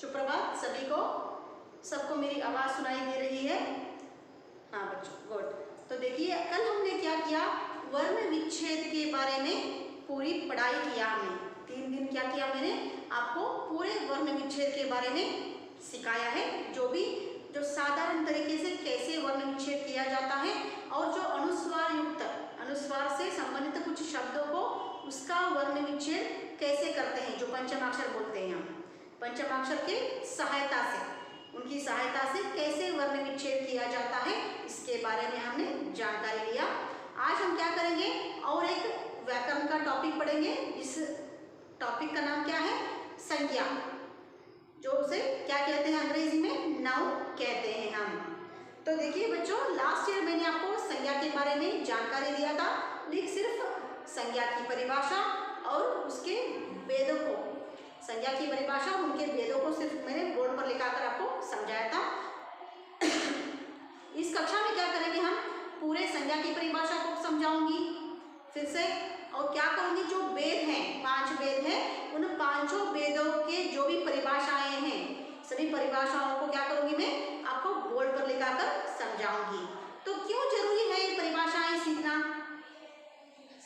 सुप्रभात सभी को। सबको मेरी आवाज़ सुनाई दे रही है? हाँ बच्चों, गुड। तो देखिए, कल हमने क्या किया, वर्ण विच्छेद के बारे में पूरी पढ़ाई किया हमने। 3 दिन क्या किया मैंने आपको, पूरे वर्ण विच्छेद के बारे में सिखाया है। जो साधारण तरीके से कैसे वर्ण विच्छेद किया जाता है और जो अनुस्वार युक्त, अनुस्वार से संबंधित कुछ शब्दों को उसका वर्ण विच्छेद कैसे करते हैं, जो पंचमाक्षर बोलते हैं हम, पंचमाक्षर के सहायता से, उनकी सहायता से कैसे वर्ण विच्छेद किया जाता है, इसके बारे में हमने जानकारी लिया। आज हम क्या करेंगे, और एक व्याकरण का टॉपिक पढ़ेंगे। इस टॉपिक का नाम क्या है, संज्ञा, जो उसे क्या कहते हैं अंग्रेजी में, नाउन कहते हैं हम। तो देखिए बच्चों, लास्ट ईयर मैंने आपको संज्ञा के बारे में जानकारी दिया था, लेकिन सिर्फ संज्ञा की परिभाषा और उसके भेदों को, संज्ञा की परिभाषा और उनके भेदों को सिर्फ मैंने बोर्ड पर लिखाकर आपको समझाया था। इस कक्षा में क्या करेंगे, हम पूरे संज्ञा की परिभाषा को समझाऊंगी फिर से, और क्या करूंगी, जो भेद हैं, 5 भेद हैं, उन 5 भेदों के जो भी परिभाषाएं हैं, सभी परिभाषाओं को क्या करूंगी, मैं आपको बोर्ड पर लिखाकर समझाऊंगी। तो क्यों जरूरी है ये परिभाषाएं सीखना?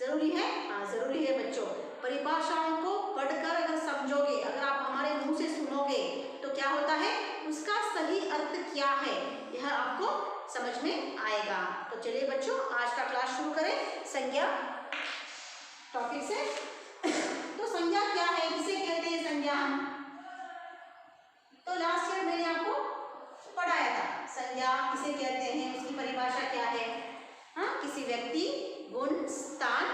जरूरी है, हाँ जरूरी है बच्चों। परिभाषाओं को पढ़कर अगर समझोगे, अगर आप हमारे मुंह से सुनोगे, तो क्या होता है, उसका सही अर्थ क्या है, यह आपको समझ में आएगा। तो चलिए बच्चों, आज का क्लास शुरू करें संज्ञा टॉपिक से। तो संज्ञा क्या है, किसे कहते हैं संज्ञा हम? तो लास्ट ईयर मैंने आपको पढ़ाया था, संज्ञा किसे कहते हैं, उसकी परिभाषा क्या है। हाँ, किसी व्यक्ति, गुण, स्थान,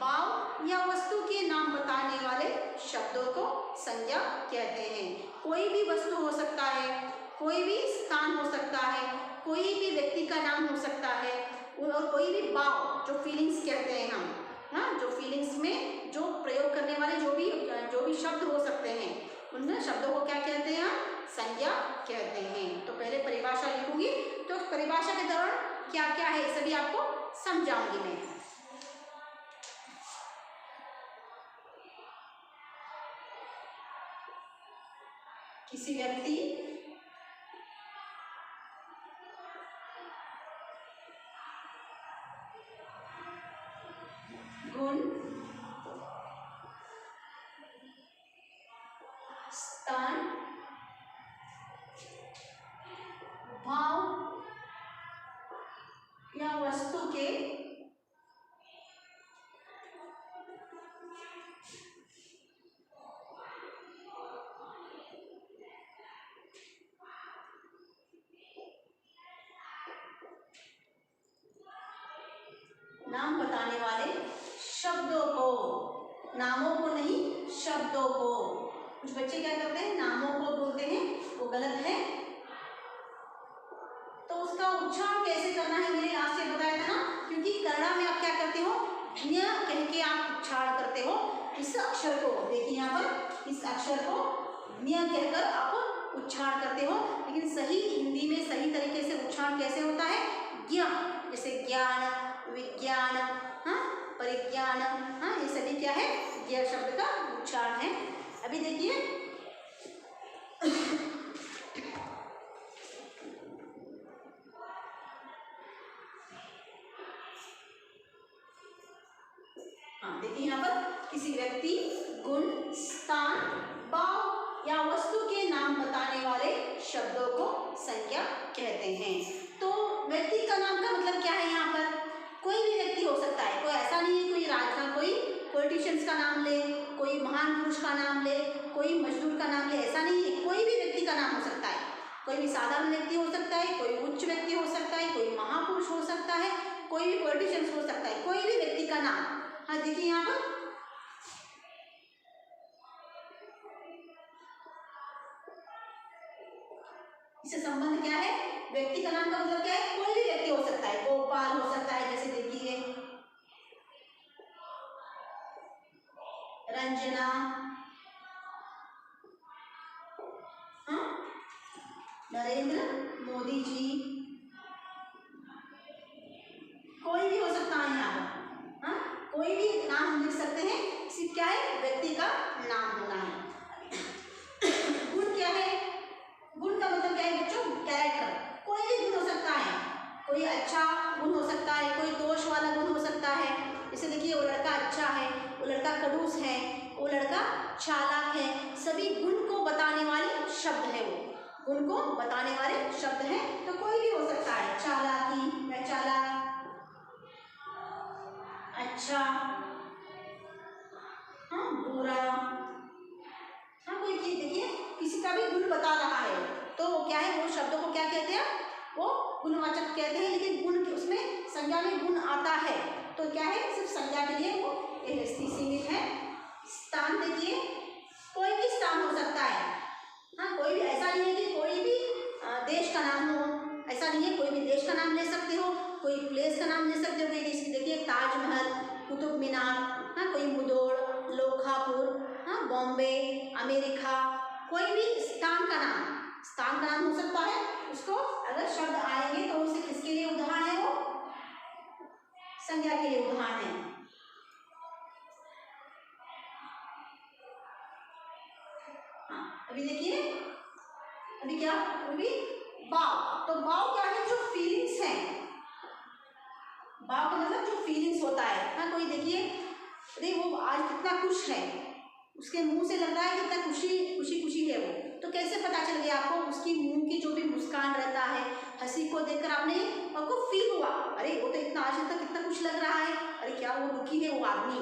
भाव या वस्तु के नाम बताने वाले शब्दों को संज्ञा कहते हैं। कोई भी वस्तु हो सकता है, कोई भी स्थान हो सकता है, कोई भी व्यक्ति का नाम हो सकता है, और कोई भी भाव, जो फीलिंग्स कहते हैं हम, हाँ, जो फीलिंग्स में जो प्रयोग करने वाले जो भी शब्द हो सकते हैं, उन शब्दों को क्या कहते हैं, संज्ञा कहते हैं। तो पहले परिभाषा लिखूंगी, तो परिभाषा के दौरान क्या क्या है सभी आपको समझाऊंगी मैं। किसी व्यक्ति, गुण, स्थान, भाव या वस्तु के नाम बताने वाले शब्दों को, नामों को नहीं, शब्दों को। कुछ बच्चे क्या करते हैं, नामों को बोलते हैं, वो गलत है। तो उसका उच्चारण कैसे करना है, मैंने लास्ट में बताया था ना, क्योंकि कन्नड़ा में आप क्या करते हो, न्य कह के आप उच्चारण करते हो। इस अक्षर को देखिए, यहाँ पर इस अक्षर को न्य कहकर आप उच्चारण करते हो, लेकिन सही हिंदी में सही तरीके से उच्चारण कैसे होता है, ज्ञ, जैसे ज्ञान, विज्ञान, हाँ, परिज्ञान, हाँ, ये सभी क्या है, ज्ञ शब्द का उच्चारण है। अभी देखिए, हाँ देखिए, यहाँ पर किसी व्यक्ति, गुण, स्थान, भाव या वस्तु के नाम बताने वाले शब्दों को संज्ञा कहते हैं। तो व्यक्ति का नाम का मतलब क्या है, यहाँ पर कोई भी व्यक्ति हो सकता है, कोई ऐसा नहीं है कोई राजनेता, कोई पॉलिटिशियंस का नाम ले, कोई महान पुरुष का नाम ले, कोई मजदूर का नाम ले, ऐसा नहीं है, कोई भी व्यक्ति का नाम हो सकता है। कोई भी साधारण व्यक्ति हो सकता है, कोई उच्च व्यक्ति हो सकता है, कोई महापुरुष हो सकता है, कोई भी पॉलिटिशियंस हो सकता है, कोई भी व्यक्ति का नाम। हाँ देखिए, यहाँ पर इससे संबंध क्या है, व्यक्ति का नाम का मतलब क्या है, कोई भी व्यक्ति हो सकता है, गोपाल हो सकता है, जैसे देखिए रंजना, हाँ, नरेंद्र मोदी जी, कोई भी हो सकता है यहाँ पर, हाँ, कोई भी नाम लिख सकते हैं। सिर्फ क्या है, व्यक्ति का नाम होना है। गुण क्या है, चालाक है, सभी गुण को बताने वाले शब्द है, वो गुण को बताने वाले शब्द हैं। तो कोई भी हो सकता है, चालाकी या चालाक, अच्छा, हाँ, बुरा, हाँ, कोई चीज देखिए किसी का भी गुण बता रहा है तो वो क्या है, वो शब्दों को क्या कहते हैं, वो गुणवाचक कहते हैं। लेकिन गुण उसमें संज्ञा में गुण आता है तो क्या है, सिर्फ संज्ञा के लिए वो सीमित है। स्थान देखिए, कोई भी स्थान हो सकता है, हाँ, कोई भी, ऐसा नहीं है कि कोई भी देश का नाम हो, ऐसा नहीं है, कोई भी देश का नाम ले सकते हो, कोई प्लेस का नाम ले सकते हो। देखिए ताजमहल, कुतुब मीनार, हाँ, कोई मुदोड़, लोखापुर, हाँ, बॉम्बे, अमेरिका, कोई भी स्थान का नाम हो सकता है। उसको अगर शब्द आएंगे तो उसे किसके लिए उदाहरण है, वो संज्ञा के लिए उदाहरण है। हाँ, अभी देखिए, अभी क्या, अभी भाव, तो भाव क्या है, जो फीलिंग्स हैं, भाव का मतलब जो फीलिंग्स होता है। हाँ, कोई देखिए, अरे वो आज कितना खुश है, उसके मुंह से लग रहा है कितना खुशी है वो, तो कैसे पता चल गया आपको, उसकी मुंह की जो भी मुस्कान रहता है, हंसी को देखकर आपको फील हुआ, अरे वो तो इतना आज तक कितना खुश लग रहा है, अरे क्या वो दुखी है वो आदमी,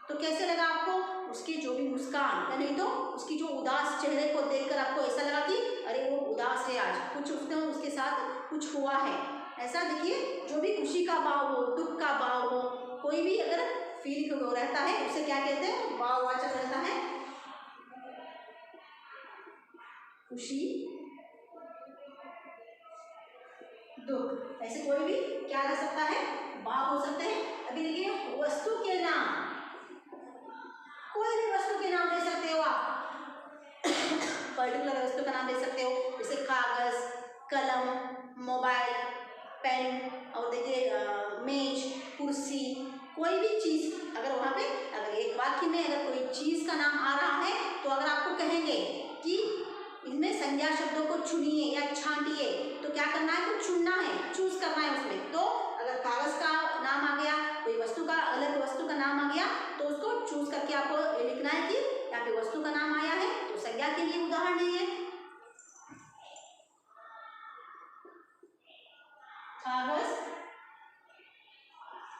तो कैसे लगा आपको, उसकी जो भी मुस्कान, या नहीं तो उसकी जो उदास चेहरे को देखकर आपको ऐसा लगा कि अरे वो उदास है, आज कुछ उसके साथ कुछ हुआ है। ऐसा देखिए, जो भी खुशी का भाव हो, दुख का भाव हो, कोई भी अगर फीलिंग रहता है उसे क्या कहते हैं, भाववाचक रहता है। खुशी, दुख, ऐसे कोई भी क्या रह सकता है, भाव हो सकते हैं। अभी देखिए, वस्तु के नाम, कोई भी वस्तु के नाम ले सकते हो आप, पर्टिकुलर वस्तु का नाम ले सकते हो, जैसे कागज, कलम, मोबाइल, पेन, और देखिए मेज, कुर्सी, कोई भी चीज अगर वहां पे, अगर एक वाक्य में अगर कोई चीज का नाम आ रहा है तो अगर आपको कहेंगे कि इनमें संज्ञा शब्दों को चुनिए या छांटिए, तो क्या करना है, कुछ चुनना है, चूज करना है उसमें। तो अगर कागज का नाम आ गया, कोई वस्तु का, अलग वस्तु का नाम आ गया, तो उसको चूज करके आपको लिखना है कि यहाँ पे वस्तु का नाम आया है तो संज्ञा के लिए उदाहरण नहीं है। कागज,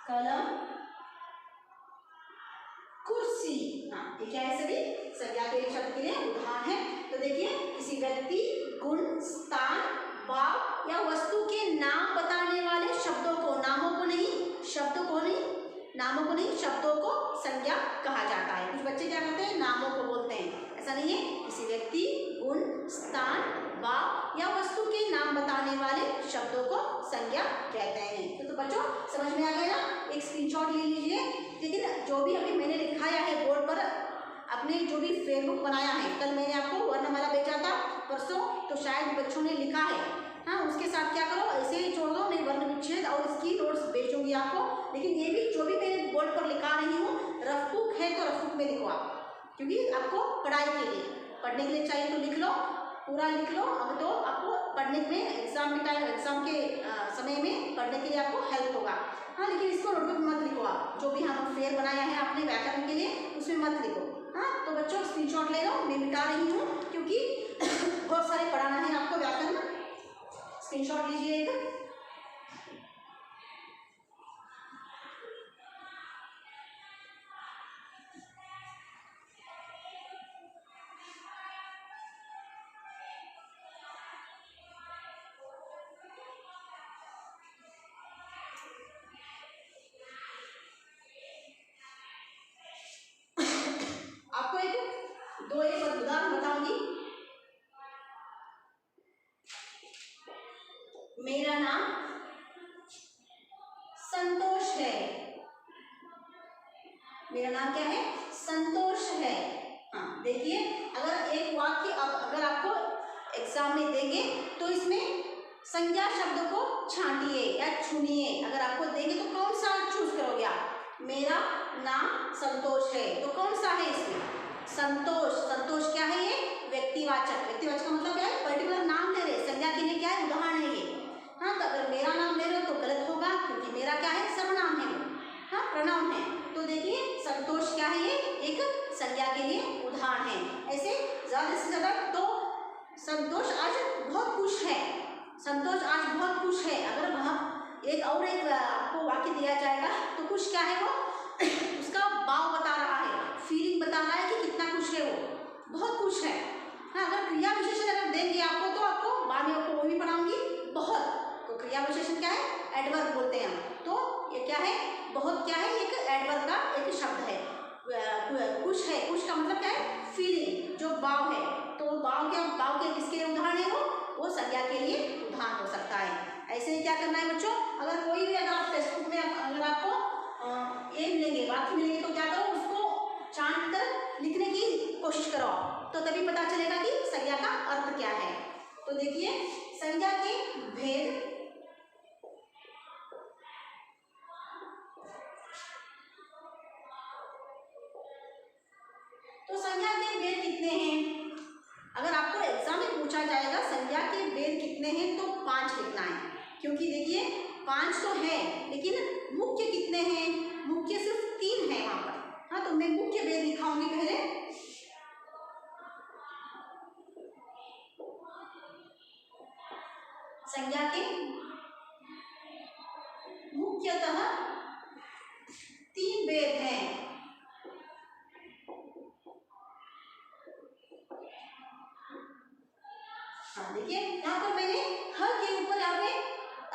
कलम, कुर्सी, हाँ, ये क्या है, सभी संज्ञा के शब्द के लिए उदाहरण है। तो देखिए, किसी व्यक्ति, गुण, स्थान, भाव या वस्तु के नाम बताने वाले शब्दों को, नामों को नहीं, शब्दों को नहीं, नामों को नहीं, शब्दों को संज्ञा कहा जाता है। कुछ बच्चे क्या करते हैं, नामों को बोलते हैं, ऐसा नहीं है। किसी व्यक्ति, गुण, स्थान, भाव या वस्तु के नाम बताने वाले शब्दों को संज्ञा कहते हैं। तो बच्चों समझ में आ गया ना, एक स्क्रीनशॉट ले लीजिए। लेकिन जो भी अभी मैंने लिखाया है बोर्ड पर, अपने जो भी फेसबुक बनाया है, कल मैंने आपको वर्णमाला भेजा था परसों, तो शायद बच्चों ने लिखा है, हाँ, उसके साथ क्या करो, ऐसे ही छोड़ दो, मैं वर्ण विच्छेद और इसकी नोट्स भेजूंगी आपको। लेकिन ये भी जो भी मैंने बोर्ड पर लिखा रही हूँ, रफ बुक है तो रफ बुक में लिखो आप, क्योंकि आपको पढ़ाई के लिए, पढ़ने के लिए चाहिए तो लिख लो, पूरा लिख लो। अब तो आपको पढ़ने में, एग्जाम के टाइम, एग्जाम के समय में पढ़ने के लिए आपको हेल्प होगा। हाँ, लेकिन इसको नोटबुक में मत लिखो आप, जो भी हम फेयर बनाया है आपने व्याकरण के लिए, उसमें मत लिखो। हाँ, तो बच्चों स्क्रीनशॉट ले लो, मैं मिटा रही हूँ क्योंकि बहुत सारे पढ़ाना है आपको व्याकरण। स्क्रीनशॉट लीजिए एक। आपको एक उदाहरण बताऊंगी। मेरा नाम संतोष है, मेरा नाम क्या है, संतोष है। हाँ, देखिए, अगर एक वाक्य अगर आपको एग्जाम में देंगे तो इसमें संज्ञा शब्द को छांटिए या चुनिए, अगर आपको देंगे तो कौन सा चूज करोगे आप। मेरा नाम संतोष है, तो कौन सा है इसमें, संतोष। संतोष क्या है, ये व्यक्तिवाचक, व्यक्तिवाचक का मतलब क्या है, पर्टिकुलर नाम ले रहे, संज्ञा के लिए क्या है, उदाहरण है ये। हाँ, तो अगर मेरा नाम ले रहे हो तो गलत होगा, क्योंकि मेरा क्या है, सर्वनाम है, हाँ, प्रनाउन है। तो देखिए, संतोष क्या है, ये एक संज्ञा के लिए उदाहरण है। संतोष आज बहुत खुश है, संतोष आज बहुत खुश है। अगर वहाँ एक आपको वाक्य दिया जाएगा तो खुश क्या है वो उसका भाव बता रहा है, फीलिंग बता रहा है कि कितना खुश है वो, बहुत खुश है। हाँ, अगर क्रिया विशेषण अगर देंगे आपको तो आपको बाद में आपको वो भी पढ़ाऊंगी। बहुत तो क्रिया विशेषण क्या है, एडवर्ब बोलते हैं हम। तो ये क्या है, बहुत क्या है, एक एडवर्ब का एक शब्द है। खुश है, खुश का मतलब क्या है, फीलिंग, जो भाव है। तो भाव के किसके लिए उदाहरण है वो संज्ञा के लिए उदाहरण हो सकता है। ऐसे ही क्या करना है बच्चों, अगर कोई भी अगर आप टेक्स्ट बुक में अगर आपको ये मिलेंगे, वाक्य मिलेंगे तो क्या करो, उसको छांट कर लिखने की कोशिश करो, तो तभी पता चलेगा कि संज्ञा का अर्थ क्या है। तो देखिए संज्ञा के भेद, तो संज्ञा के भेद कितने हैं? अगर आपको एग्जाम में पूछा जाएगा संज्ञा के भेद कितने हैं तो 5 लिखना है, क्योंकि देखिए 5 तो है लेकिन मुख्य कितने हैं, मुख्य सिर्फ 3 है वहां पर। हाँ, तो मैं मुख्य भेद लिखाऊंगी पहले। संज्ञा के मुख्यतः 3 भेद हैं। हाँ, देखिए यहाँ पर मैंने हर के ऊपर यहाँ पे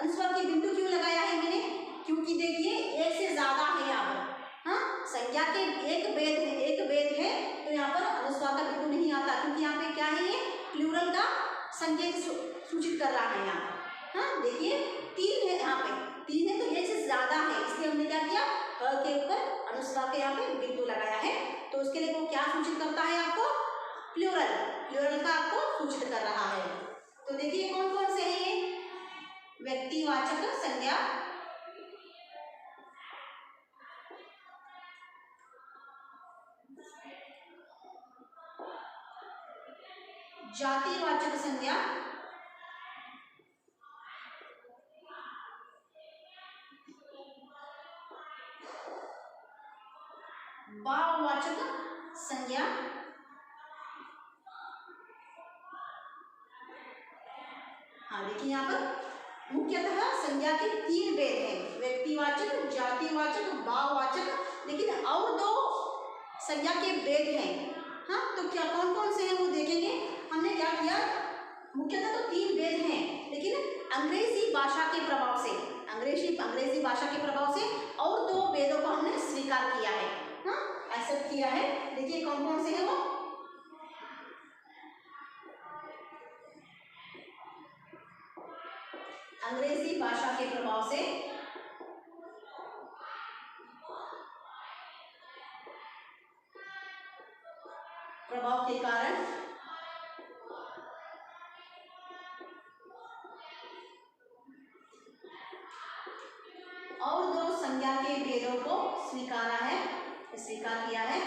अनुस्वार की बिंदु क्यों लगाया है मैंने, क्योंकि देखिए एक से ज्यादा है यहाँ पर। हाँ, संज्ञा के एक भेद है तो यहाँ पर अनुस्वार का बिंदु नहीं आता, क्योंकि यहाँ पे क्या है, ये प्लूरल का संकेत सूचित कर रहा है यहाँ पर। हाँ, देखिए 3 है, यहाँ पे 3 है तो एक से ज्यादा है, इसलिए हमने क्या किया, ह के ऊपर अनुस्वार के यहाँ पे बिंदु लगाया है। तो उसके लिए वो क्या सूचित करता है आपको, प्लूरल का आपको सूचित कर रहा है। तो देखिए कौन कौन से हैं ये, व्यक्तिवाचक संज्ञा, जातिवाचक संज्ञा, भाववाचक संज्ञा, हाँ देखिए यहाँ पर मुख्यतः संज्ञा के 3 भेद हैं, व्यक्तिवाचक, जातिवाचक, भाववाचक, लेकिन और 2 संज्ञा के भेद हैं। हाँ, तो क्या कौन कौन से हैं वो देखेंगे। हमने क्या किया, मुख्यतः तो 3 भेद हैं, लेकिन अंग्रेजी भाषा के प्रभाव से, अंग्रेजी भाषा के प्रभाव से और 2 भेदों को हमने स्वीकार किया है, हाँ एक्सेप्ट किया है। देखिए कौन कौन से हैं वो, अंग्रेजी भाषा के प्रभाव से प्रभाव के कारण और 2 संज्ञा के भेदों को स्वीकार किया है।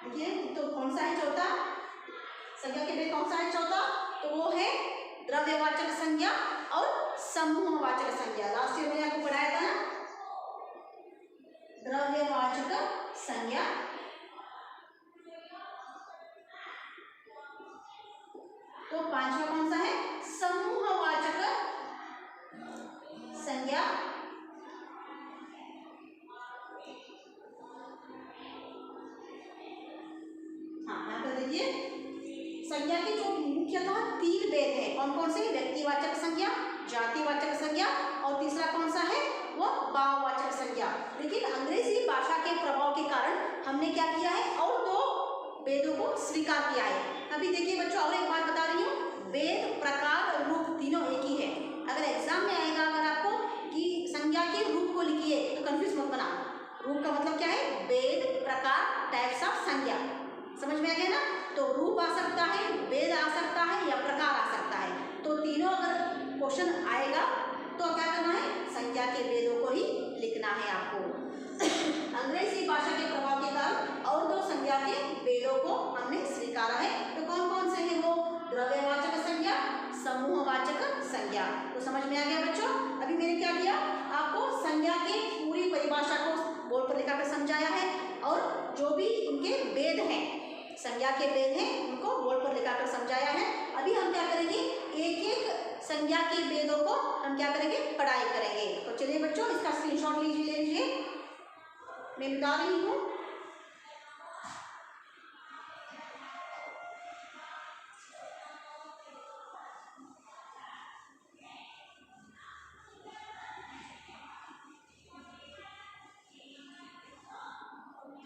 देखिए तो कौन सा है चौथा, संज्ञा के भेद कौन सा है चौथा, तो वो है द्रव्यवाचक संज्ञा और समूहवाचक संज्ञा। लास्ट ईयर मैंने आपको पढ़ाया था ना, द्रव्यवाचक संज्ञा, तो 5वां कौन सा है, समूहवाचक संज्ञा, संज्ञा के जो मुख्यतः 3 भेद है, कौन कौन से, व्यक्तिवाचक संज्ञा, जातिवाचक संज्ञा और तीसरा कौन सा है वो भाववाचक संज्ञा। लेकिन अंग्रेजी भाषा के प्रभाव के कारण हमने क्या किया है, और 2 भेदों को स्वीकार किया है। अभी देखिए बच्चों और एक बात बता रही हूँ, भेद, प्रकार, रूप तीनों एक ही है। अगर एग्जाम में आएगा अगर आपको कि संज्ञा के रूप को लिखिए तो कंफ्यूज मत बना। रूप का मतलब क्या है, भेद, प्रकार, टाइप्स ऑफ संज्ञा, समझ में आ गया ना। तो रूप आ सकता है, भेद आ सकता है या प्रकार आ सकता है। तो तीनों अगर क्वेश्चन आएगा तो क्या करना है, संज्ञा के भेदों को ही लिखना है आपको। अंग्रेजी भाषा के प्रभाव के कारण और 2 संज्ञा के जा रहा है। तो कौन कौन से हैं वो? द्रव्यवाचक संज्ञा, समूहवाचक संज्ञा। तो समझ में आ गया बच्चों? अभी मैंने क्या किया, आपको संज्ञा के पूरी परिभाषा को बोर्ड पर लिखा कर समझाया है, और जो भी उनके भेद हैं, संज्ञा के भेद हैं, उनको बोर्ड पर लिखा कर समझाया है। अभी हम क्या करेंगे, एक एक संज्ञा के भेदों को हम क्या करेंगे, पढ़ाई करेंगे। तो चलिए बच्चों, इसका स्क्रीनशॉट ले लीजिए, मैं बता रही हूँ।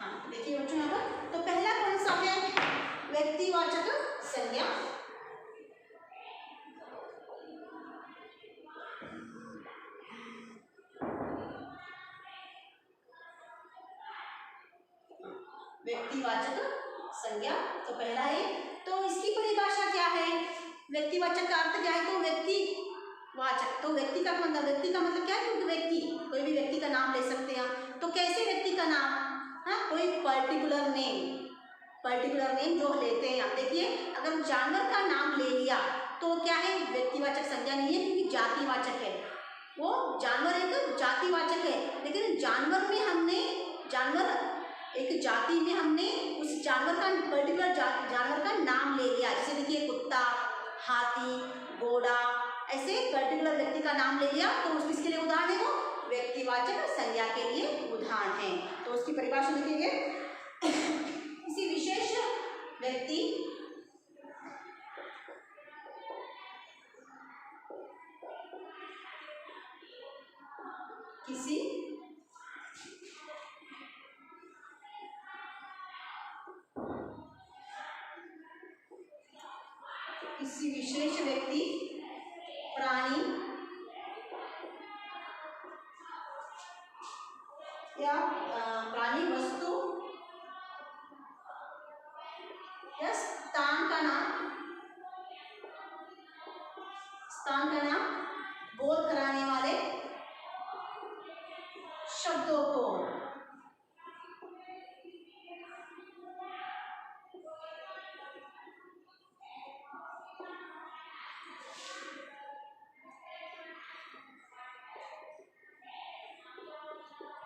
हाँ देखिए बच्चों, यहाँ पर तो पहला कौन सा है, व्यक्तिवाचक संज्ञा। व्यक्तिवाचक संज्ञा तो पहला है। तो इसकी परिभाषा क्या है, व्यक्तिवाचक का अर्थ क्या है? तो व्यक्तिवाचक, तो व्यक्ति का मतलब क्या है? क्योंकि व्यक्ति, कोई भी व्यक्ति का नाम ले सकते हैं हम। तो कैसे व्यक्ति का नाम? हाँ, कोई पर्टिकुलर नेम जो लेते हैं। आप देखिए, अगर जानवर का नाम ले लिया तो क्या है, व्यक्तिवाचक संज्ञा नहीं है, क्योंकि जातिवाचक है। वो जानवर एक जातिवाचक है, लेकिन एक जाति में हमने उस जानवर का पर्टिकुलर जानवर का नाम ले लिया। जैसे देखिए, कुत्ता, हाथी, घोड़ा, ऐसे पर्टिकुलर व्यक्ति का नाम ले लिया, तो उस किसके लिए उदाहरण है? वो व्यक्तिवाचक संज्ञा के लिए उदाहरण है। तो उसकी परिभाषा लिखेंगे, किसी विशेष व्यक्ति किसी विशेष व्यक्ति, प्राणी या प्राणी, वस्तु या स्थान का नाम बोध कराने वाले शब्दों को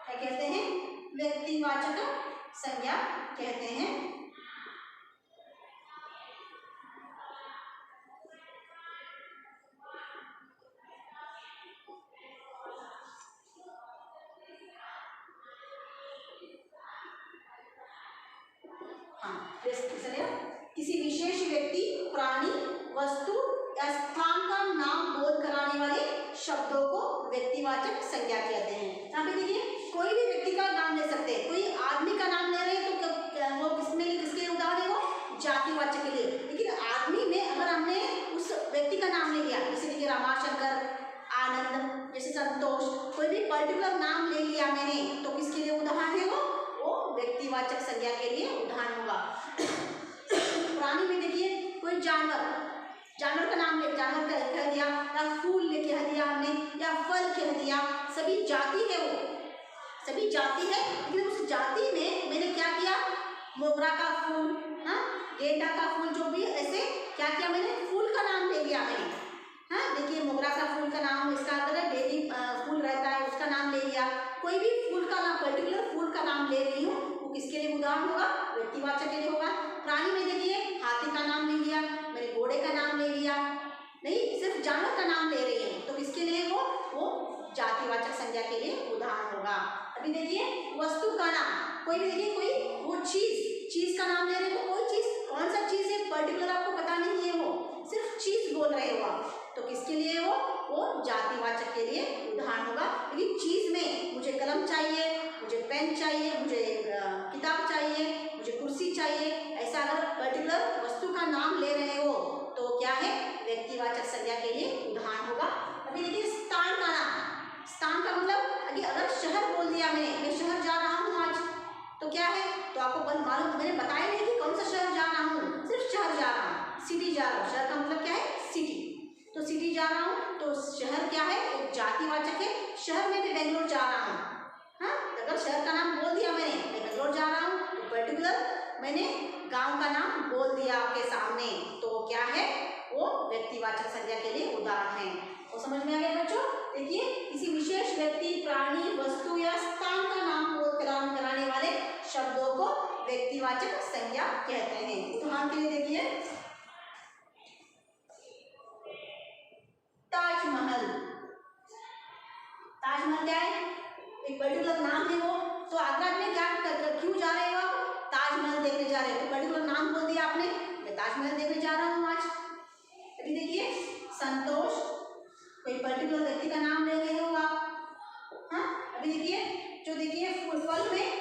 क्या कहते हैं? व्यक्तिवाचक संज्ञा कहते हैं। किसी विशेष व्यक्ति, प्राणी, वस्तु या स्थान का नाम बोध कराने वाले शब्दों को व्यक्तिवाचक संज्ञा कहते हैं। यहाँ पे देखिए, कोई भी व्यक्ति का नाम ले सकते हैं। कोई आदमी का नाम ले रहे हैं तो वो किसके उदाहरण है? वो जातिवाचक के लिए। लेकिन आदमी में अगर हमने उस व्यक्ति का नाम ले लिया, जैसे देखिए रामाशंकर, आनंद, जैसे संतोष, कोई भी पर्टिकुलर नाम ले लिया मैंने, तो किसके लिए उदाहरण है? वो व्यक्तिवाचक संज्ञा के लिए उदाहरण होगा। प्राणी में देखिए, कोई जानवर का नाम ले, जानवर का कह दिया, या फूल ले कह दिया हमने, या फल कह दिया, सभी जाति है, वो सभी जाति है। लेकिन उस जाति में मैंने क्या किया, मोगरा का फूल, हाँ, गेंदा का फूल, जो भी ऐसे क्या किया मैंने, फूल का नाम ले लिया मैंने। हाँ देखिए, मोगरा का फूल का नाम, इसका अगर डेली फूल रहता है उसका नाम ले लिया। कोई भी फूल का नाम, पर्टिकुलर फूल का नाम ले रही हूँ, वो किसके लिए उदाहरण होगा? व्यक्तिवाचक के लिए होगा। प्राणी में देखिए, हाथी का नाम ले लिया मैंने, घोड़े का नाम ले लिया, नहीं, सिर्फ जानवर का नाम ले रही हूँ, तो किसके लिए? वो जातिवाचक संज्ञा के लिए उदाहरण होगा। अभी देखिए, वस्तु का नाम, कोई भी देखिए, कोई वो चीज का नाम ले रहे हो, कोई चीज, कौन सा चीज है पर्टिकुलर आपको पता नहीं है, वो सिर्फ चीज बोल रहे हो आप, तो किसके लिए? वो जातिवाचक के लिए उदाहरण होगा। लेकिन चीज में मुझे कलम चाहिए, मुझे पेन चाहिए, मुझे किताब चाहिए, मुझे कुर्सी चाहिए, ऐसा अगर पर्टिकुलर वस्तु का नाम ले रहे हो तो क्या है? व्यक्तिवाचक संज्ञा के लिए उदाहरण होगा। अभी देखिए, स्थान का नाम, स्थान का मतलब अगर शहर बोल दिया मैं शहर जा रहा हूँ आज, तो क्या है? तो आपको मालूम, मैंने बताया नहीं कि कौन सा शहर जा रहा हूँ, सिर्फ शहर जा रहा हूँ, सिटी जा रहा हूँ। शहर का मतलब क्या है? सिटी। तो सिटी जा रहा हूँ, तो शहर क्या है? एक जातिवाचक है। शहर में मैं बेंगलोर जा रहा हूँ, हाँ, अगर शहर का नाम बोल दिया मैं बेंगलोर जा रहा हूँ, तो पर्टिकुलर मैंने गांव का नाम बोल बोल दिया आपके सामने तो क्या है, वो व्यक्तिवाचक संज्ञा के लिए उदाहरण है। तो समझ में आ गया बच्चों। देखिए, किसी विशेष व्यक्ति, प्राणी, वस्तु या स्थान का नाम बोध कराने वाले शब्दों को व्यक्तिवाचक संज्ञा कहते हैं। उदाहरण के लिए देखिए, ताजमहल। ताजमहल क्या है, एक पर्टिकुलर नाम है वो। तो आगरा में क्या क्यों जा रहे हो आप, ताजमहल देखने जा रहे हो, तो पर्टिकुलर नाम बोल दिया आपने, मैं ताजमहल देखने जा रहा हूँ आज। अभी देखिए, संतोष, कोई पर्टिकुलर व्यक्ति का नाम ले रहे हो आप। हाँ, अभी देखिए, जो देखिए फल में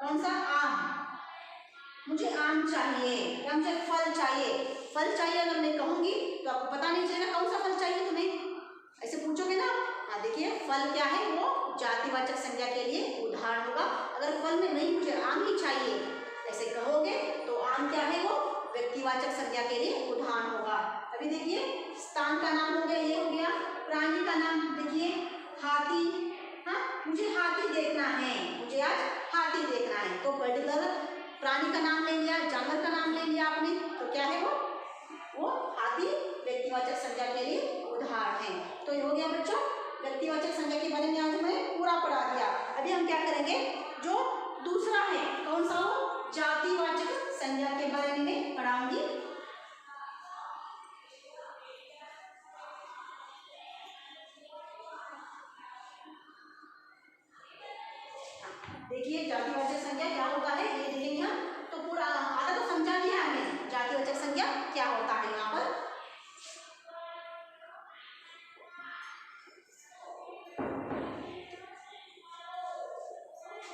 कौन सा, आम, मुझे आम चाहिए या मुझे फल चाहिए। फल चाहिए अगर मैं कहूंगी तो आपको पता नहीं चलेगा कौन सा फल चाहिए तुम्हें, ऐसे पूछोगे ना। हाँ देखिए, फल क्या है, वो जातिवाचक संज्ञा के लिए उदाहरण होगा। अगर फल में नहीं, मुझे आम ही चाहिए ऐसे कहोगे तो आम क्या है, वो व्यक्तिवाचक संज्ञा के लिए उदाहरण होगा। अभी देखिए, स्थान का नाम हो गया, ये हो गया। प्राणी का नाम देखिए, हाथी। हाँ, मुझे हाथी देखना है, मुझे आज हाथी देखना है, तो पर्टिकुलर प्राणी का नाम ले लिया, जानवर का नाम ले लिया आपने, तो क्या है वो हाथी व्यक्तिवाचक संज्ञा के लिए उदाहरण है। तो ये हो गया बच्चों, व्यक्तिवाचक संज्ञा के बारे में आज हमें पूरा पढ़ा दिया। अभी हम क्या करेंगे, जो दूसरा है कौन सा, हो जातिवाचक संज्ञा के बारे में मैं पढ़ाऊंगी। देखिए, जातिवाचक संज्ञा क्या होता है ये देखेंगे हम। तो पूरा आधा तो समझा दिया हमने, जातिवाचक संज्ञा क्या होता है। यहाँ पर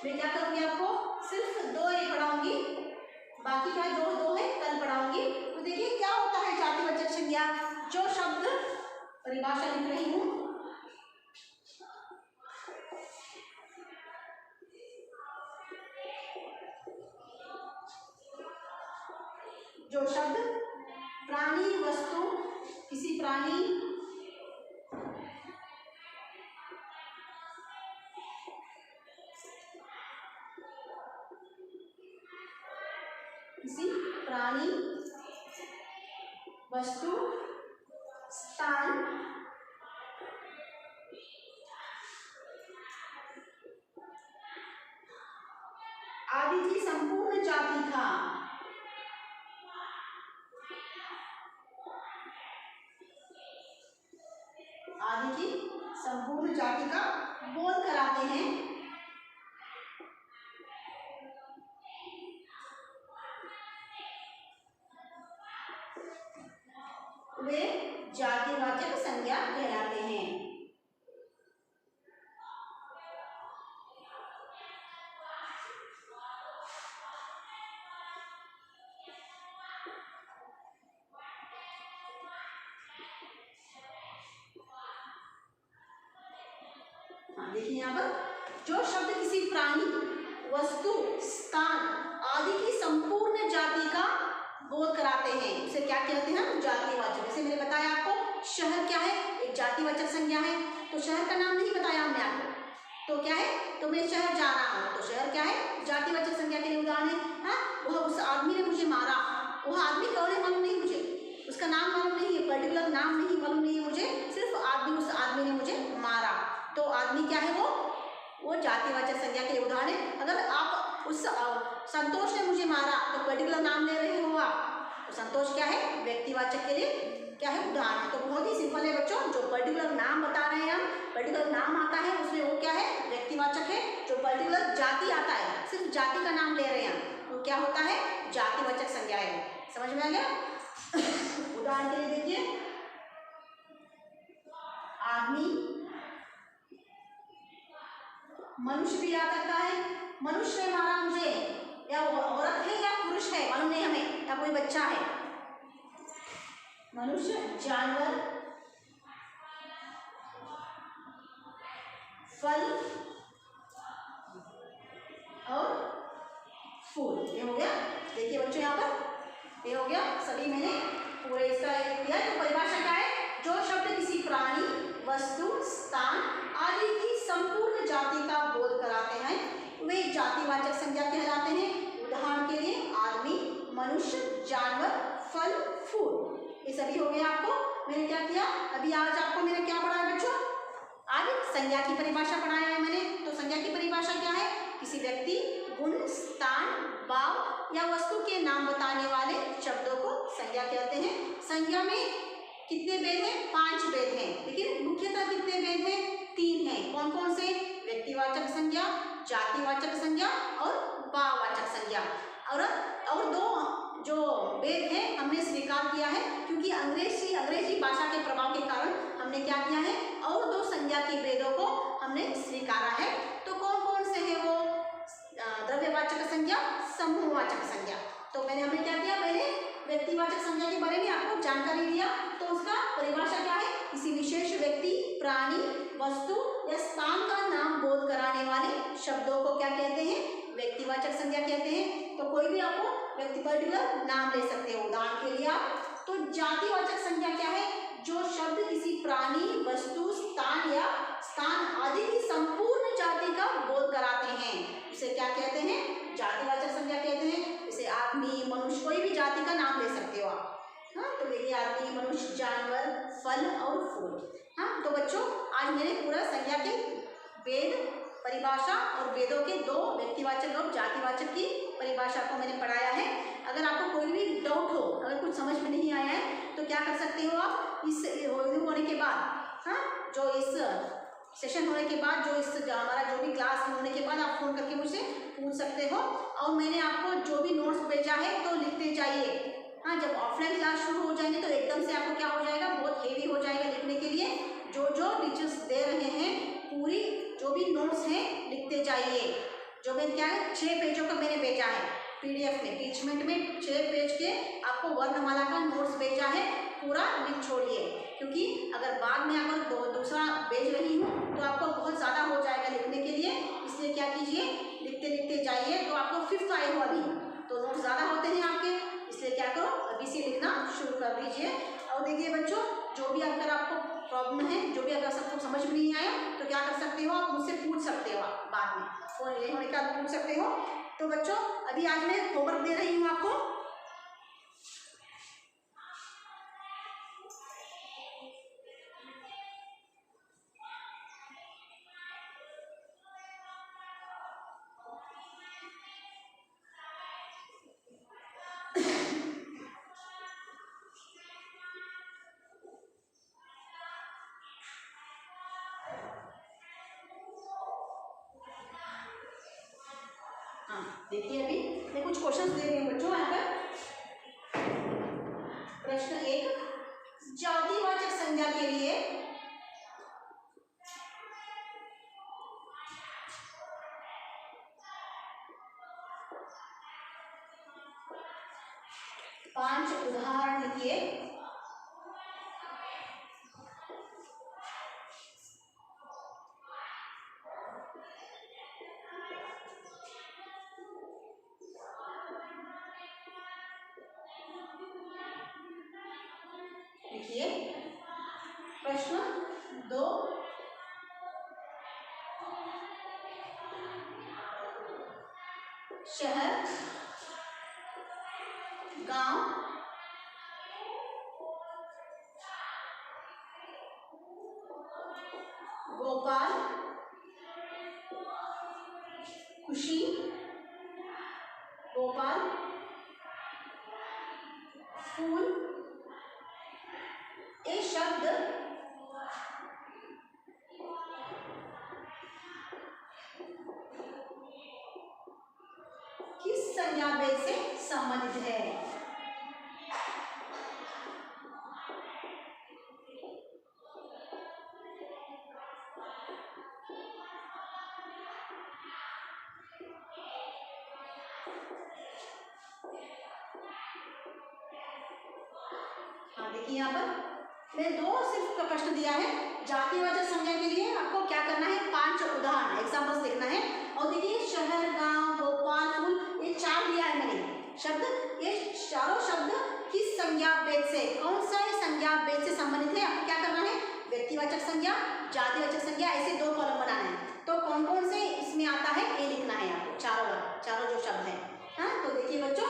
मैं क्या करूंगी, आपको सिर्फ दो ही पढ़ाऊंगी, बाकी का जो दो है कल पढ़ाऊंगी। तो देखिए, क्या होता है जातिवाचक संज्ञा। जो शब्द, परिभाषा लिख रही हूँ, जो शब्द प्राणी, वस्तु, किसी प्राणी, वस्तु, स्थान, आदि की संपूर्ण जाति का बोध कराते हैं, वे जातिवाचक संज्ञा कहलाते हैं। देखिए, यहाँ पर जो शब्द किसी प्राणी, वस्तु, स्थान आदि की संपूर्ण जाति का बोध कराते हैं उसे क्या कहते हैं, जातिवाचक। जैसे मैंने बताया आपको, शहर क्या है, एक जातिवाचक संज्ञा है। तो शहर का नाम नहीं बताया हमने आपको, तो क्या है, तो मैं शहर जा रहा हूँ, तो शहर क्या है, जातिवाचक संज्ञा के लिए उदाहरण है। हाँ, वह उस आदमी ने मुझे मारा, वह आदमी कौन है मालूम नहीं मुझे, उसका नाम मालूम नहीं है, पर्टिकुलर नाम नहीं मालूम नहीं है मुझे, सिर्फ आदमी, उस आदमी ने मुझे मारा, तो आदमी क्या है, वो जातिवाचक संज्ञा के लिए उदाहरण है। अगर आप उस संतोष ने मुझे मारा, तो पर्टिकुलर नाम ले रहे हो आप, तो संतोष क्या है, व्यक्तिवाचक के लिए क्या है, उदाहरण है। तो बहुत ही सिंपल है बच्चों, जो पर्टिकुलर नाम बता रहे हैं हम, पर्टिकुलर नाम आता है उसमें वो क्या है, व्यक्तिवाचक है। जो पर्टिकुलर जाति आता है, सिर्फ जाति का नाम ले रहे हैं, तो क्या होता है, जातिवाचक संज्ञा है। समझ में आ गया। उदाहरण के लिए देखिए, आदमी, मनुष्य भी आ सकता है, मनुष्य ने मारा मुझे, या औरत है या पुरुष है मालूम नहीं हमें, या कोई बच्चा है, मनुष्य, जानवर, फल और फूल, ये हो गया। देखिए बच्चों, यहाँ पर ये हो गया, सभी मैंने पूरे इसका एक दिया। तो परिभाषा क्या है, जो शब्द किसी प्राणी, वस्तु, स्थान आदि की संपूर्ण जाति का बोध कराते हैं वे जातिवाचक संज्ञा कहलाते हैं। उदाहरण के लिए आदमी, मनुष्य, जानवर, फल, फूल, ये सभी हो गया। आपको मैंने क्या किया, अभी आज आपको मैंने क्या पढ़ाया बच्चों, आज संज्ञा की परिभाषा पढ़ाया है मैंने। तो संज्ञा की परिभाषा क्या है, किसी व्यक्ति, गुण, स्थान, भाव या वस्तु के नाम बताने वाले शब्दों को संज्ञा कहते हैं। संज्ञा में कितने भेद हैं, 5 भेद हैं, लेकिन मुख्यतः कितने भेद हैं, 3 हैं। कौन कौन से, व्यक्तिवाचक संज्ञा, जातिवाचक संज्ञा और भाववाचक संज्ञा। और 2 जो भेद हैं हमने स्वीकार किया है, क्योंकि अंग्रेजी भाषा के प्रभाव के कारण हमने क्या किया है, और 2 संज्ञा के भेदों को हमने स्वीकारा है। तो कौन कौन से हैं वो, द्रव्यवाचक संज्ञा, समूहवाचक संज्ञा। तो हमने क्या किया, पहले व्यक्तिवाचक संज्ञा के बारे में आपको जानकारी दिया। तो उसका परिभाषा क्या है, किसी विशेष व्यक्ति, प्राणी, वस्तु या स्थान का नाम बोध कराने वाले शब्दों को क्या कहते हैं, व्यक्तिवाचक संज्ञा कहते हैं। तो कोई भी आपको व्यक्ति पर्टिकुलर नाम ले सकते हो, उदाहरण के लिए आप। तो जातिवाचक संज्ञा क्या है, जो शब्द किसी प्राणी, वस्तु, स्थान या स्थान आदि की संपूर्ण जाति का बोध कराते हैं, उसे क्या कहते हैं, जातिवाचक संज्ञा कहते हैं। जैसे आदमी, मनुष्य, कोई भी जाति का नाम ले सकते हो आप। हाँ, तो देखिए आदमी, मनुष्य, जानवर, फल और फूल। हाँ, तो बच्चों आज मैंने पूरा संज्ञा के भेद, परिभाषा और वेदों के 2 व्यक्तिवाचक और जातिवाचक की परिभाषा को मैंने पढ़ाया है। अगर आपको कोई भी डाउट हो, अगर कुछ समझ में नहीं आया है, तो क्या कर सकते हो आप, इस होने के बाद, हाँ, जो इस सेशन होने के बाद, हमारा जो भी क्लास होने के बाद आप फोन करके मुझसे पूछ सकते हो। और मैंने आपको जो भी नोट्स भेजा है तो लिखते जाइए। हाँ, जब ऑफलाइन क्लास शुरू हो जाएंगे तो एकदम से आपको क्या हो जाएगा, बहुत हेवी हो जाएगा लिखने के लिए। जो टीचर्स दे रहे हैं पूरी जो भी नोट्स हैं लिखते जाइए। जो मैंने क्या है, 6 पेजों का मैंने भेजा है PDF में, टीचमेंट में 6 पेज के आपको वर्णमाला का नोट्स भेजा है, पूरा लिख छोड़िए। क्योंकि अगर बाद में अगर दूसरा भेज रही हूँ तो आपको बहुत ज़्यादा हो जाएगा लिखने के लिए, इसलिए क्या कीजिए, लिखते जाइए। तो आपको 5th आए हो अभी, तो नोट्स ज़्यादा होते हैं आपके, इसलिए क्या करो, अभी से लिखना शुरू कर दीजिए। और देखिए बच्चों, जो भी अगर आपको प्रॉब्लम है, जो भी अगर सबको समझ में नहीं आया तो क्या कर सकते हो, आप मुझसे पूछ सकते हो, आप बाद में फोन ये होने का पूछ सकते हो। तो बच्चों अभी आज मैं होमवर्क दे रही हूँ आपको। देखिए अभी मैं कुछ क्वेश्चंस दे रही हूँ बच्चों यहाँ पर। प्रश्न 1, जातिवाचक संज्ञा के लिए पांच उदाहरण लिखिए। लिखिए प्रश्न 2, शहर, गांव, गोपाल, खुशी, गोपाल, फूल, ये शब्द किस संज्ञा भेद से संबंधित है। देखिए यहाँ पर मैंने 2 सिर्फ का प्रश्न दिया है। जातिवाचक संज्ञा के लिए आपको क्या करना है, 5 उदाहरण एग्जाम्पल्स देखना है। और देखिए शहर, गांव, गोपाल, फूल, ये 4 दिया है मैंने शब्द। ये चारों शब्द किस संज्ञा भेद से, कौन सा संज्ञा भेद से संबंधित है। आपको क्या करना है, व्यक्तिवाचक संज्ञा, जातिवाचक संज्ञा, ऐसे 2 कॉलम बनाना है। तो कौन कौन से इसमें आता है ये लिखना है आपको, चारों जो शब्द है। हाँ, तो देखिए बच्चों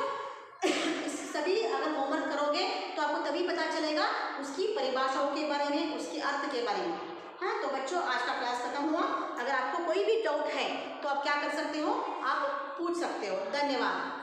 सभी अगर होमवर्क करोगे तो आपको तभी पता चलेगा उसकी परिभाषाओं के बारे में, उसके अर्थ के बारे में। हाँ, तो बच्चों आज का क्लास खत्म हुआ। अगर आपको कोई भी डाउट है तो आप क्या कर सकते हो, आप पूछ सकते हो। धन्यवाद।